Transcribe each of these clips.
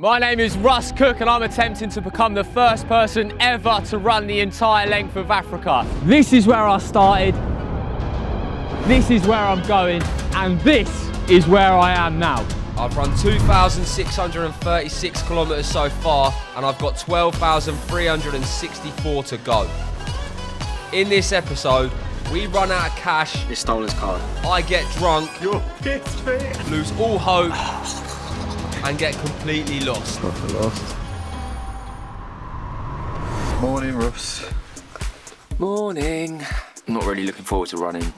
My name is Russ Cook and I'm attempting to become the first person ever to run the entire length of Africa. This is where I started, this is where I'm going, and this is where I am now. I've run 2,636 kilometres so far and I've got 12,364 to go. In this episode, we run out of cash. He stole his car. I get drunk. You're pissed, mate. Lose all hope and get completely lost. Lost. Morning, Russ. Morning. I'm not really looking forward to running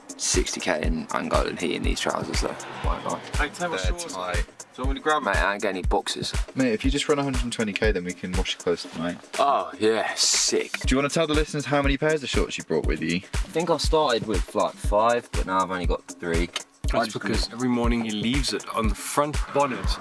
60k in Angolan heat in these trousers though. Why not? They're tight. Do you want me to grab Mate, I ain't got any boxes. Mate, if you just run 120k, then we can wash your clothes tonight. Oh, yeah, sick. Do you want to tell the listeners how many pairs of shorts you brought with you? I think I started with like 5, but now I've only got 3. That's because every morning he leaves it on the front bonnet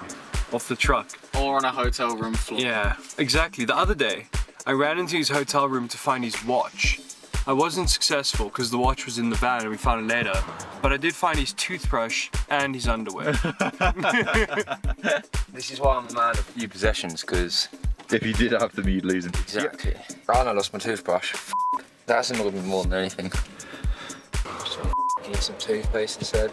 of the truck. Or on a hotel room floor. Yeah, exactly. The other day, I ran into his hotel room to find his watch. I wasn't successful because the watch was in the van and we found it later. But I did find his toothbrush and his underwear. This is why I'm a man of few possessions, because... If you did have them, you'd lose them. Exactly. And I lost my toothbrush. That's annoyed me more than anything. So get some toothpaste instead.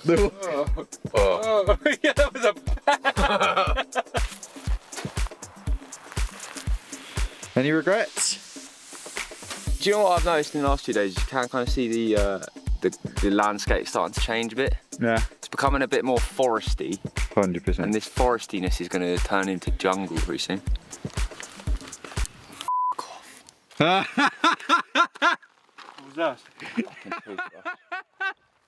Oh, yeah, that was a... Any regrets? Do you know what I've noticed in the last 2 days? You can kind of see the landscape starting to change a bit. Yeah. It's becoming a bit more foresty, 100%. and this forestiness is going to turn into jungle pretty soon. What was that?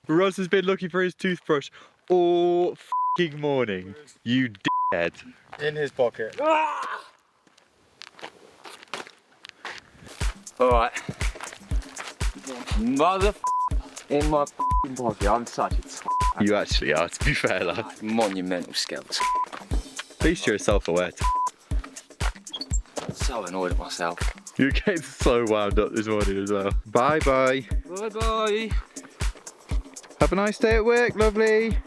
Russ has been looking for his toothbrush all f***ing morning. You d***head. In his pocket. Alright. Mother in my pocket. I'm such a You actually are, to be fair, lad. monumental skills. At least you're self-aware. So annoyed at myself. You're getting so wound up this morning as well. Bye-bye. Bye-bye. Have a nice day at work, lovely.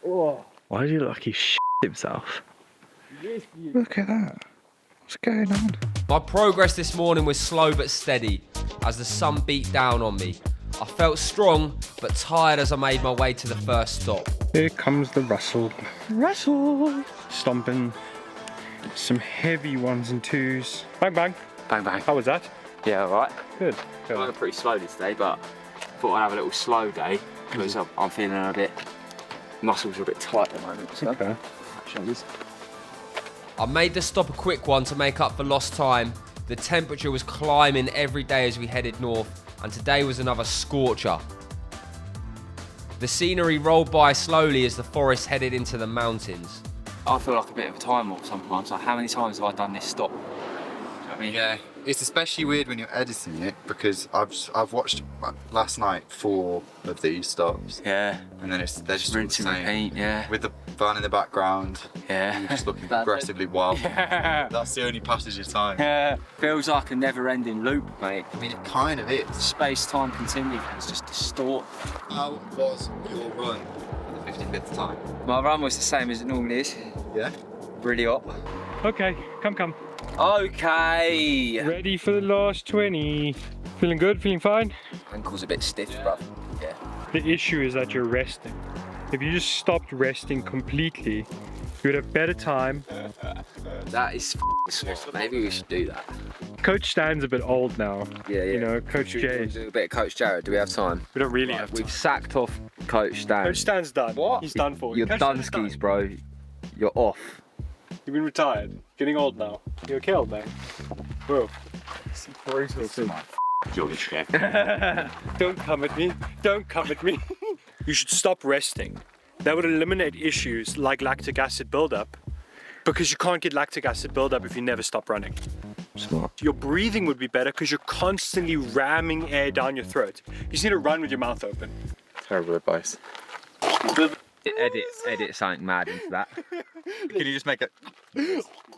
Oh. Why do you look like he shit himself? Look at that. What's going on? My progress this morning was slow but steady as the sun beat down on me. I felt strong but tired as I made my way to the first stop. Here comes the Russell. Russell! Stomping some heavy 1s and 2s. Bang, bang. Bang, bang. How was that? Yeah, alright. Good. I went pretty slowly today, but thought I'd have a little slow day because I'm feeling a bit... Muscles are a bit tight at the moment, so... Okay. I made the stop a quick one to make up for lost time. The temperature was climbing every day as we headed north, and today was another scorcher. The scenery rolled by slowly as the forest headed into the mountains. I feel like a bit of a time warp sometimes. Like, how many times have I done this stop? I mean, Yeah, it's especially weird when you're editing it because I've watched last night 4 of these stops. Yeah. And then they're just all the Rinse and same. repeat, yeah. With the van in the background. Yeah. You're just looking progressively wild. That's the only passage of time. Yeah. Feels like a never-ending loop, mate. I mean, it kind of is. Space-time continues, just distort. How was your run for the 55th time? My run was the same as it normally is. Yeah? Really hot. Okay, come. Okay. Ready for the last 20. Feeling good? Feeling fine? Ankle's a bit stiff, bruv. Yeah. The issue is that you're resting. If you just stopped resting completely, you'd have better time. That is smart. Maybe we should do that. Coach Stan's a bit old now. Yeah. You know, Coach Should Jay. we do a bit of Coach Jared? Do we have time? We don't really have time. We've sacked off Coach Stan. Coach Stan's done. What? He's done for. You're Coach done Stan's skis, bro. You're off. You've been retired. Getting old now. You okay, old man? Bro. Don't come at me. Don't come at me. You should stop resting. That would eliminate issues like lactic acid buildup, because you can't get lactic acid buildup if you never stop running. Smart. Your breathing would be better because you're constantly ramming air down your throat. You just need to run with your mouth open. Terrible advice. Edit something mad into that. Can you just make it?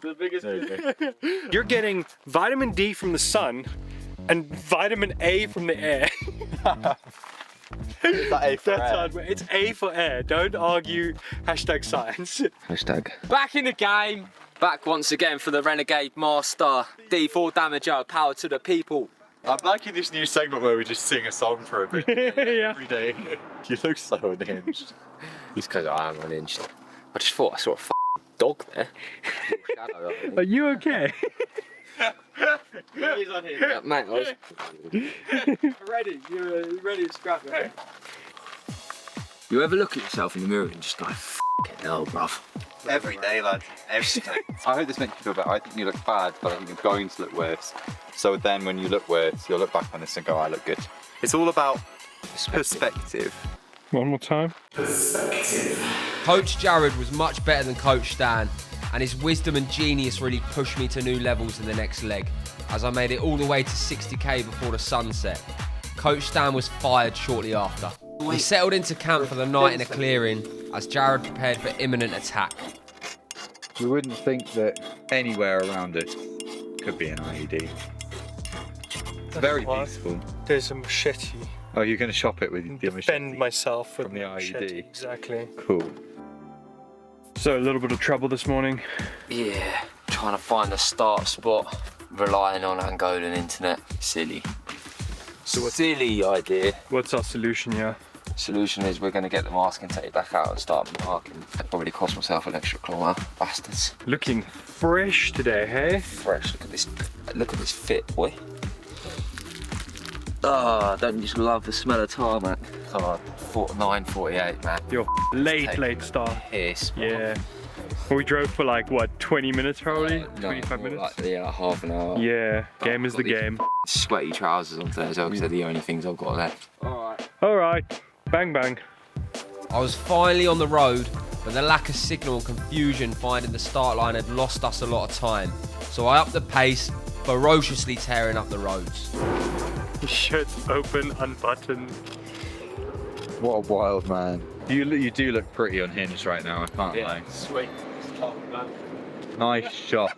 The biggest. You're getting vitamin D from the sun and vitamin A from the air. That's hard. It's A for air. Don't argue hashtag science. Back in the game. Back once again for the Renegade Master. D4 Damager, power to the people. I'm liking this new segment where we just sing a song for a bit every day. You look so unhinged. It's because I am unhinged. I just thought I saw a dog there. Are you okay? Yeah, mate, I was... Ready. You're ready to scrap it. You ever look at yourself in the mirror and just go, f***ing hell, bruv. Every day, lad. Every day. I hope this makes you feel better. I think you look bad, but I think you're going to look worse. So then when you look worse, you'll look back on this and go, I look good. It's all about perspective. One more time. Coach Jared was much better than Coach Stan, and his wisdom and genius really pushed me to new levels in the next leg, as I made it all the way to 60k before the sunset. Coach Stan was fired shortly after. We settled into camp for the night in a clearing, as Jared prepared for imminent attack. We wouldn't think that anywhere around us could be an IED. It's very peaceful. There's a machete. Oh, you're going to shop it with the machete? Defend myself with From the machete. IED? Exactly. Cool. So a little bit of trouble this morning. Yeah, trying to find a start spot, relying on Angolan internet. Silly. Silly idea. What's our solution here? Solution is we're going to get the mask and take it back out and start marking. That probably cost myself an extra claw, bastards. Looking fresh today, hey? Fresh, look at this fit, boy. Oh, don't you just love the smell of tarmac? Come on, 9:48, man. Your late start. Piss. Yeah. Well, we drove for like, what, 20 minutes probably? 25 minutes? Like, yeah, half an hour. Yeah, game is the game. Sweaty trousers on Thursday because they're the only things I've got left. Alright, bang bang. I was finally on the road, but the lack of signal and confusion finding the start line had lost us a lot of time. So I upped the pace, ferociously tearing up the roads. Shirt open, unbuttoned. What a wild man. You do look pretty unhinged right now, I can't lie. Sweet. Nice shot.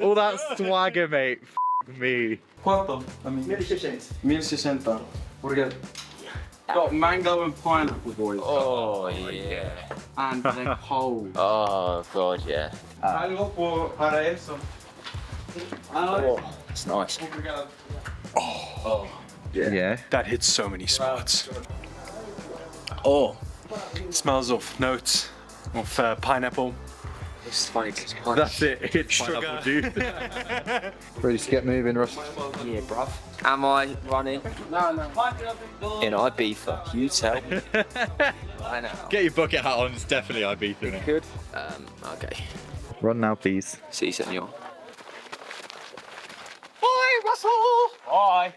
All that swagger, mate. F me. Quanto? 1600. Obrigado. Got mango and pineapple, boys. Oh, yeah. And they're cold. Oh, God, yeah. Algo para eso. Oh, that's nice. Yeah. That hits so many spots. Oh, Smells of notes, of pineapple. it's funny because That's it. It's pineapple juice. Ready to get moving, Russ? Yeah, bruv. Am I running? No. In Ibiza. You tell me. I know. Get your bucket hat on. It's definitely Ibiza, isn't it? Good. Okay. Run now, please. See, senor. Bye.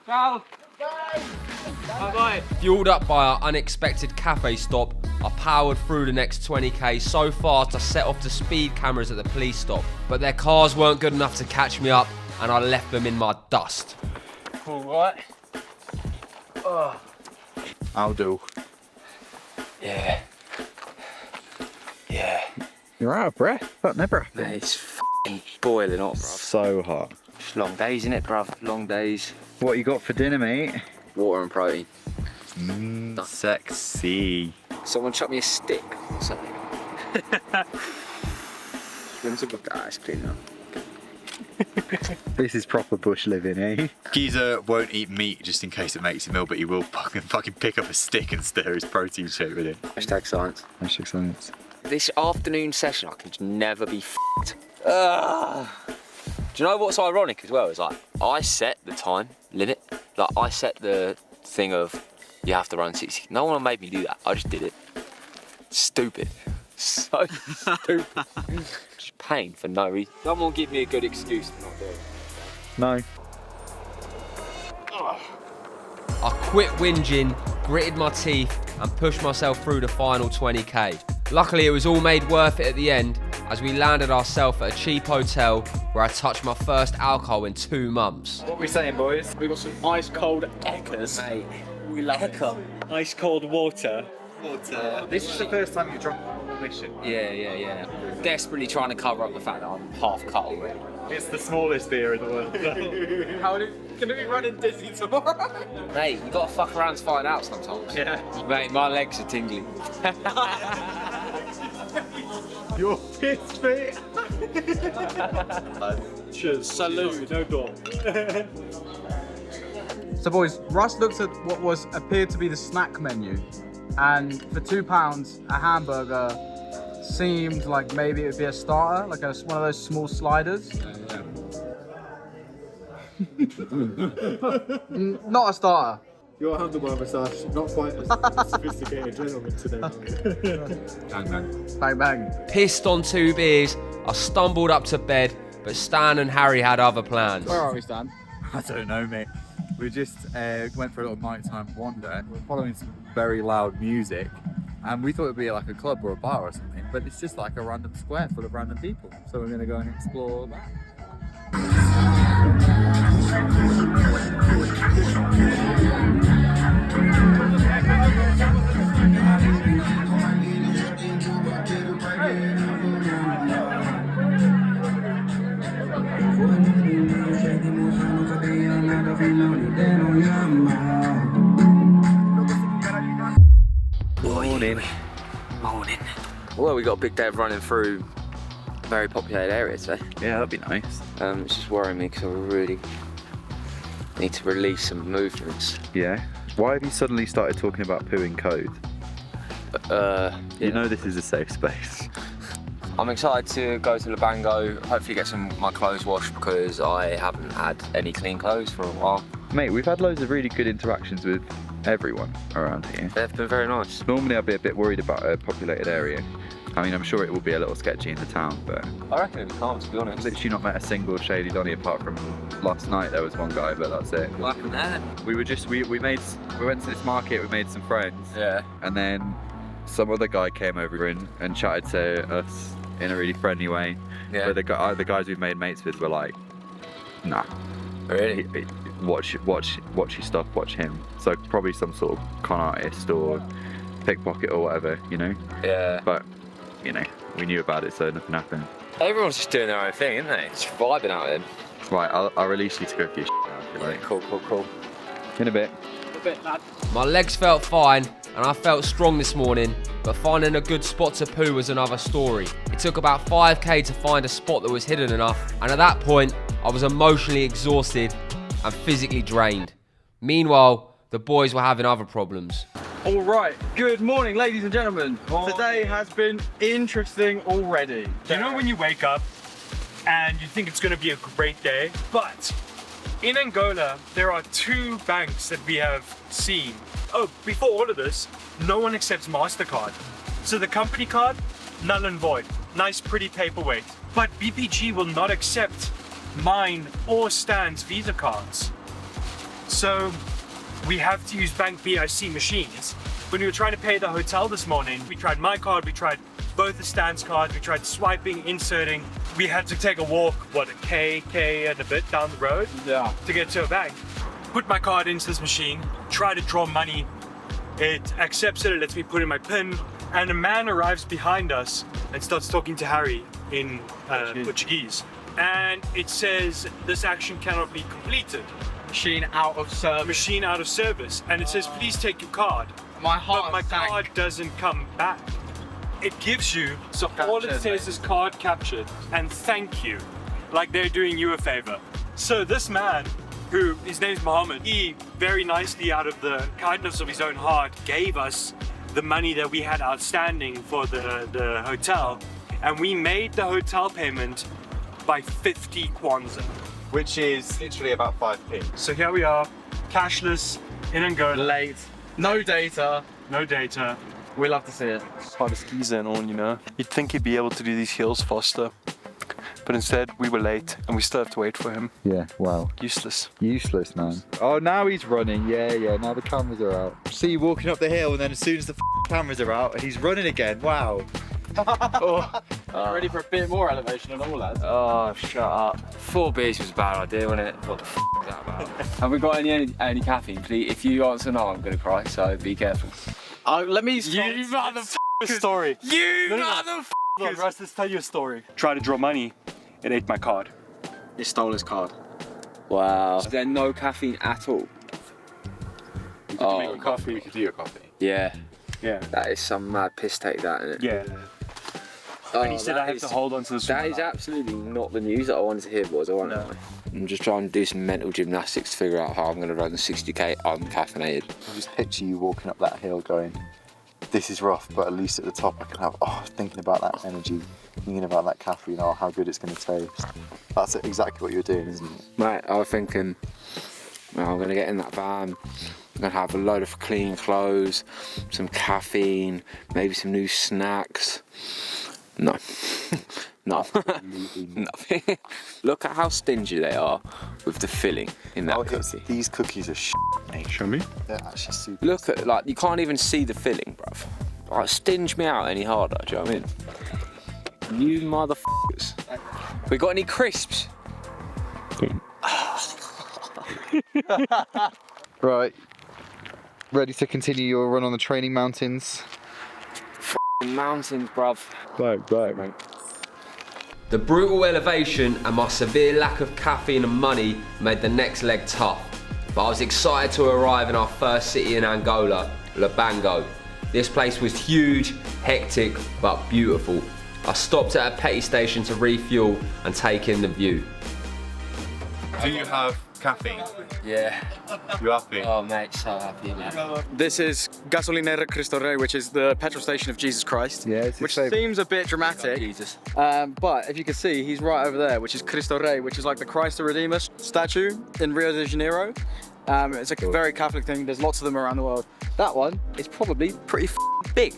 Ciao. Bye-bye. Fueled up by our unexpected cafe stop, I powered through the next 20k so fast I set off the speed cameras at the police stop, but their cars weren't good enough to catch me up and I left them in my dust. All right. I'll do. Yeah. Yeah. You're out of breath. That never happens. It's f***ing boiling hot, bruv. So hot. It's long days, innit, bruv? Long days. What you got for dinner, mate? Water and protein. Sexy. Someone chuck me a stick or something. It's clean now. This is proper bush living, eh? Geezer won't eat meat just in case it makes him ill, but he will fucking pick up a stick and stir his protein shake with it. Hashtag science. Hashtag science. This afternoon session, I can never be f***ed. Do you know what's ironic as well? Is like, I set the time limit. Like, I set the thing of, you have to run 60. No one made me do that. I just did it. Stupid. So stupid. Just pain for no reason. Someone give me a good excuse to not do it. No. I quit whinging, gritted my teeth and pushed myself through the final 20k. Luckily it was all made worth it at the end as we landed ourselves at a cheap hotel where I touched my first alcohol in 2 months. What are we saying, boys? We got some ice cold Eckers. Mate. We love it. Ice cold water. This is the first time you've drunk a mission. Yeah. Desperately trying to cover up the fact that I'm half cut already. It's the smallest beer in the world. How old is Gonna be running dizzy tomorrow. Mate, you gotta fuck around to find out sometimes. Yeah. Mate, my legs are tingling. You're pissed, mate. Cheers. Salute. No door. So boys, Russ looked at what appeared to be the snack menu, and for £2, a hamburger seemed like maybe it would be a starter, like one of those small sliders. Not a starter. Your handlebar massage, not quite as sophisticated gentleman today. Bang bang. Pissed on 2 beers, I stumbled up to bed, but Stan and Harry had other plans. Where are we, Stan? I don't know, mate. We just went for a little nighttime wander. We're following some very loud music, and we thought it'd be like a club or a bar or something, but it's just like a random square full of random people. So we're gonna go and explore that. Morning. Well, we got a big day of running through a very populated area today. Yeah, that'd be nice. It's just worrying me because I really need to release some movements. Yeah. Why have you suddenly started talking about poo in code? You know this is a safe space. I'm excited to go to Lubango, hopefully get some of my clothes washed because I haven't had any clean clothes for a while. Mate, we've had loads of really good interactions with everyone around here. They've been very nice. Normally I'd be a bit worried about a populated area. I mean, I'm sure it will be a little sketchy in the town, but I reckon it'll be calm, to be honest. I've literally not met a single shady Donny apart from last night. There was one guy, but that's it. What happened there? We went to this market, we made some friends. Yeah. And then some other guy came over and chatted to us in a really friendly way. Yeah. But the guys we've made mates with were like, nah. Really? Watch your stuff, watch him. So probably some sort of con artist or pickpocket or whatever, you know? Yeah. But, you know, we knew about it, so nothing happened. Everyone's just doing their own thing, isn't they? Just vibing out there. Right, I'll release you to go for your now, if you like. Cool. In a bit. A bit, lad. My legs felt fine and I felt strong this morning, but finding a good spot to poo was another story. It took about 5k to find a spot that was hidden enough, and at that point, I was emotionally exhausted and physically drained. Meanwhile, the boys were having other problems. All right, good morning, ladies and gentlemen. Today has been interesting already. You know when you wake up and you think it's going to be a great day, but in Angola there are 2 banks that we have seen. Oh, before all of this, no one accepts MasterCard. So the company card, null and void. Nice pretty paperweight. But BPG will not accept mine or Stan's Visa cards. So we have to use Bank BIC machines. When we were trying to pay the hotel this morning, we tried my card, we tried both the Stan's cards, we tried swiping, inserting. We had to take a walk, what, a K and a bit down the road to get to a bank. Put my card into this machine, try to draw money. It accepts it, lets me put in my PIN, and a man arrives behind us and starts talking to Harry in Portuguese. And it says, this action cannot be completed. Machine out of service. Machine out of service. And it says, please take your card. My heart But my sank. card doesn't come back. It gives you, so all it says is card captured and thank you, like they're doing you a favor. So this man, who his name's Mohammed, he very nicely out of the kindness of his own heart gave us the money that we had outstanding for the hotel, and we made the hotel payment by 50 Kwanzaa. Which is literally about 5p. So here we are, cashless in Angola. Late. No data. No data. We love to see it. Had his skis then on, you know. You'd think he'd be able to do these hills faster. But instead, we were late and we still have to wait for him. Yeah, wow. Useless. Useless, man. Oh, now he's running. Yeah, now the cameras are out. See you walking up the hill, and then as soon as the cameras are out, he's running again. Wow. Ready for a bit more elevation and all, lads? Oh, shut up. 4 beers was a bad idea, wasn't it? What the f is that about? Have we got any caffeine? Please, if you answer no, I'm gonna cry. So be careful. Let me. You motherfucker story. You motherfucker! Russ, let's tell you a story. Tried to draw money. It ate my card. It stole his card. Wow. Is there no caffeine at all? Oh, your coffee. You could do your coffee. Yeah. Yeah. That is some mad piss take, that, isn't it? Yeah. Oh, And he said I have to hold on to the That is absolutely not the news that I wanted to hear, boys. I'm just trying to do some mental gymnastics to figure out how I'm going to run 60k uncaffeinated. I just picture you walking up that hill going, this is rough, but at least at the top I can have, thinking about that energy, thinking about that caffeine, how good it's going to taste. That's exactly what you're doing, isn't it? Mate, I was thinking, well, I'm going to get in that van, I'm going to have a load of clean clothes, some caffeine, maybe some new snacks. No. No. Nothing. Look at how stingy they are with the filling in that cookie. These cookies are mate. Show me. They're actually super. Look at, like, you can't even see the filling, bruv. Like, stinge me out any harder, do you know what I mean? You motherfuckers. We got any crisps? Right. Ready to continue your run on the training mountains? Mountains, bruv. Right, mate. The brutal elevation and my severe lack of caffeine and money made the next leg tough. But I was excited to arrive in our first city in Angola, Lubango. This place was huge, hectic, but beautiful. I stopped at a petty station to refuel and take in the view. Do you have caffeine? Yeah. You happy? Oh, mate, so happy, man. This is Gasolinera Cristo Rey, which is the petrol station of Jesus Christ. Yeah, it's which your favourite. seems a bit dramatic. Jesus. But if you can see, he's right over there, which is Cristo Rey, which is like the Christ the Redeemer statue in Rio de Janeiro. It's a very Catholic thing. There's lots of them around the world. That one is probably pretty big.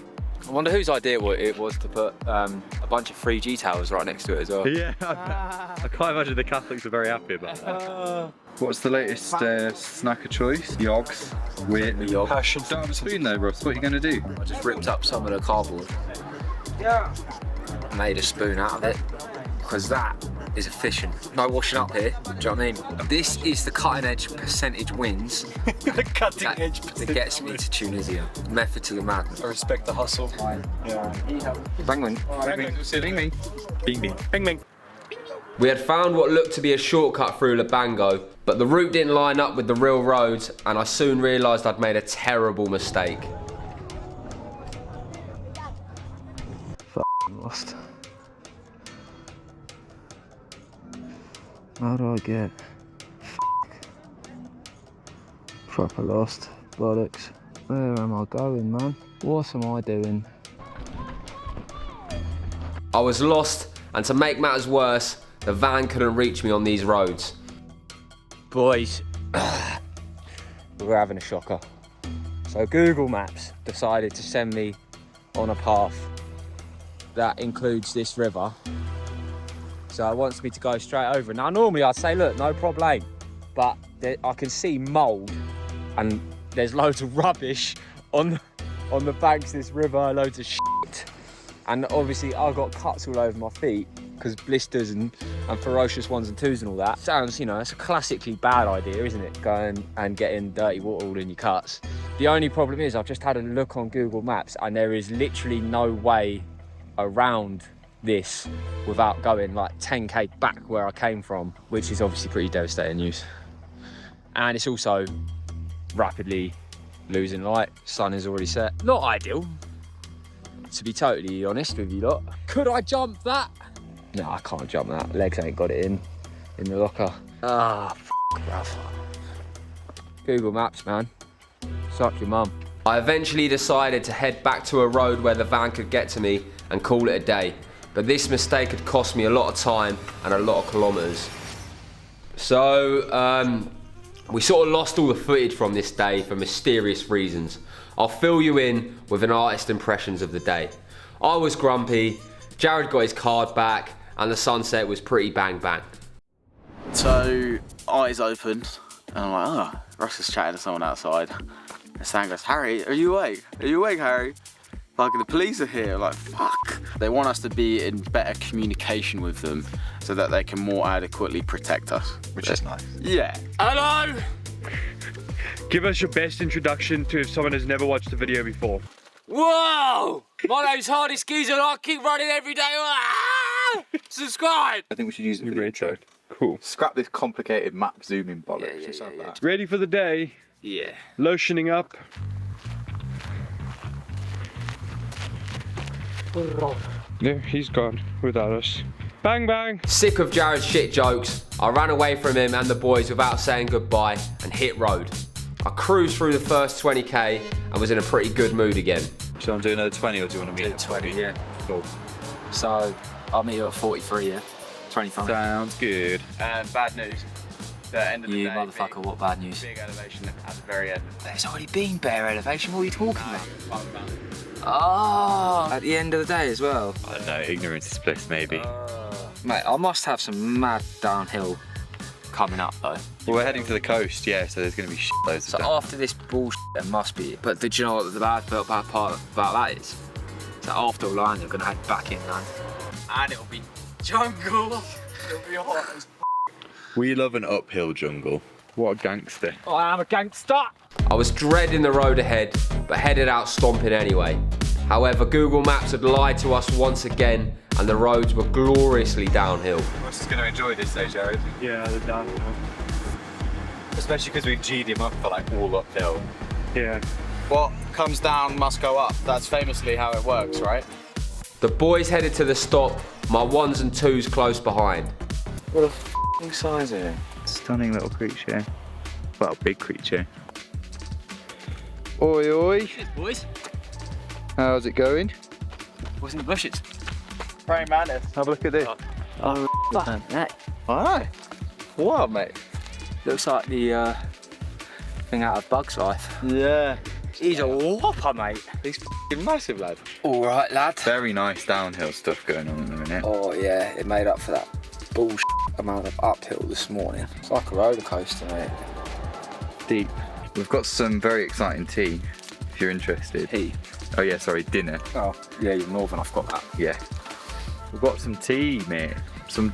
I wonder whose idea it was to put a bunch of 3G towers right next to it as well. Yeah, I can't imagine the Catholics are very happy about that. What's the latest snack of choice? Yogs. Weird. Passion. Don't have a spoon though, Ross. What are you going to do? I just ripped up some of the cardboard. Yeah. Made a spoon out of it. Because that is efficient. No washing up here, do you know what I mean? This is the cutting edge percentage wins. The cutting edge that gets me to Tunisia. Method to the madness. I respect the hustle. Yeah. Bang bang. Bing bing. Bing bing. Bing bing. We had found what looked to be a shortcut through Lubango, but the route didn't line up with the real roads, and I soon realised I'd made a terrible mistake. Lost. How do I get? Proper lost. Bollocks. Where am I going, man? What am I doing? I was lost, and to make matters worse, the van couldn't reach me on these roads. Boys, we're having a shocker. So Google Maps decided to send me on a path that includes this river. So it wants me to go straight over. Now normally I'd say, look, no problem, but I can see mould and there's loads of rubbish on the banks of this river, loads of shit. And obviously I've got cuts all over my feet because blisters and ferocious 1s and 2s and all that. Sounds, you know, it's a classically bad idea, isn't it? Going and getting dirty water all in your cuts. The only problem is I've just had a look on Google Maps and there is literally no way around this without going like 10k back where I came from, which is obviously pretty devastating news. And it's also rapidly losing light. Sun is already set. Not ideal, to be totally honest with you lot. Could I jump that? No, I can't jump that. Legs ain't got it in the locker. Ah, bruv. Google Maps, man. Suck your mum. I eventually decided to head back to a road where the van could get to me and call it a day. But this mistake had cost me a lot of time and a lot of kilometres. So, we sort of lost all the footage from this day for mysterious reasons. I'll fill you in with an artist impressions of the day. I was grumpy, Jared got his card back, and the sunset was pretty bang bang. So, eyes open, and I'm like, oh, Ross is chatting to someone outside. And Stan goes, Harry, are you awake? Are you awake, Harry? Like, the police are here. Like, fuck. They want us to be in better communication with them so that they can more adequately protect us. Which is nice. Yeah. Hello! Give us your best introduction to if someone has never watched the video before. Whoa! My name's Hardy Skis and I keep running every day. Ah! Subscribe! I think we should use it for the intro. Cool. Scrap this complicated map zooming bollocks. Just have that. Ready for the day? Yeah. Lotioning up. Yeah, he's gone without us. Bang bang! Sick of Jared's shit jokes, I ran away from him and the boys without saying goodbye and hit road. I cruised through the first 20k and was in a pretty good mood again. Do you want to do another 20 or do you want to meet at 20, yeah. Cool. So, I'll meet you at 43, yeah? 25. Sounds good. And bad news. The end of the You day. motherfucker, what bad news? Big elevation at the very end. There's already been bare elevation, what are you talking about? Part of the mountain. Oh, at the end of the day as well? I don't know, ignorance is bliss maybe. Mate, I must have some mad downhill coming up though. Well, we're heading to the coast, yeah, so there's going to be shitloads So of stuff. after this bullshit, there must be. But did you know what the bad part about that is? So after all line, they're going to head back inland. And it'll be jungle. It'll be hot as We love an uphill jungle. What a gangster. I am a gangster. I was dreading the road ahead, but headed out stomping anyway. However, Google Maps had lied to us once again, and the roads were gloriously downhill. We're just going to enjoy this day, Jared. Yeah, the downhill. Especially because we've G'd him up for like all uphill. Yeah. What comes down must go up. That's famously how it works, right? The boys headed to the stop, my ones and twos close behind. What a f***ing size here. Stunning little creature. Well, big creature. Oi, oi. Boys, How's it going? what's in the bushes? Praying mantis. Have a look at this. Oh, that Alright. Wow, mate. looks like the thing out of Bug's Life. Yeah. He's a whopper, mate. He's f***ing massive, lad. All right, lad. Very nice downhill stuff going on in a minute. Oh yeah, it made up for that bullshit amount of uphill this morning. It's like a roller coaster, mate. Deep. We've got some very exciting tea, if you're interested. Tea? Oh yeah, sorry, dinner. Oh, yeah, you're northern, I've got that. Yeah. We've got some tea, mate. Some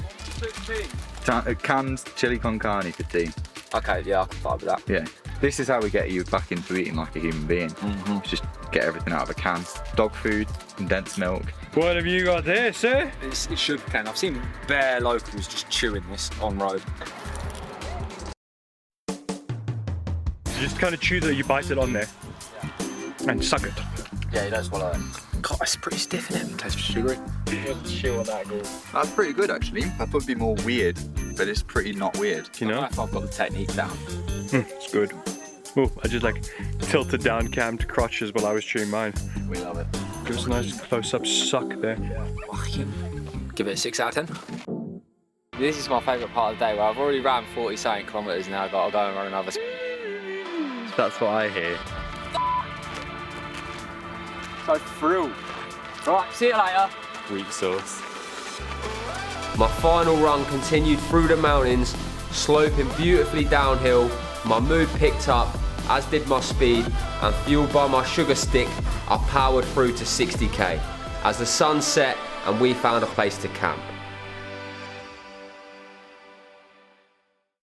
canned chili con carne for tea. Okay, yeah, I can vibe with that. Yeah. This is how we get you back into eating like a human being. Just get everything out of a can. Dog food, condensed milk. What have you got there, sir? It's sugar cane. I've seen bare locals just chewing this on road. You just kind of chew that, you bite it on there. And suck it. Yeah, you don't swallow it. God, it's pretty stiff in it. It tastes sugary. Chew on that, good. That's pretty good actually. I thought it'd be more weird, but it's pretty not weird. You know? If I've got the technique down. It's good. Oh, I just like tilted down cammed crotches while I was chewing mine. We love it. Give us a nice close-up suck there. Give it a 6 out of 10. This is my favourite part of the day where I've already ran 40-something kilometres and now I've got to go and run another. That's what I hear. So thrilled. Right, see you later. Weak sauce. My final run continued through the mountains, sloping beautifully downhill. My mood picked up, as did my speed, and fueled by my sugar stick, I powered through to 60k as the sun set and we found a place to camp.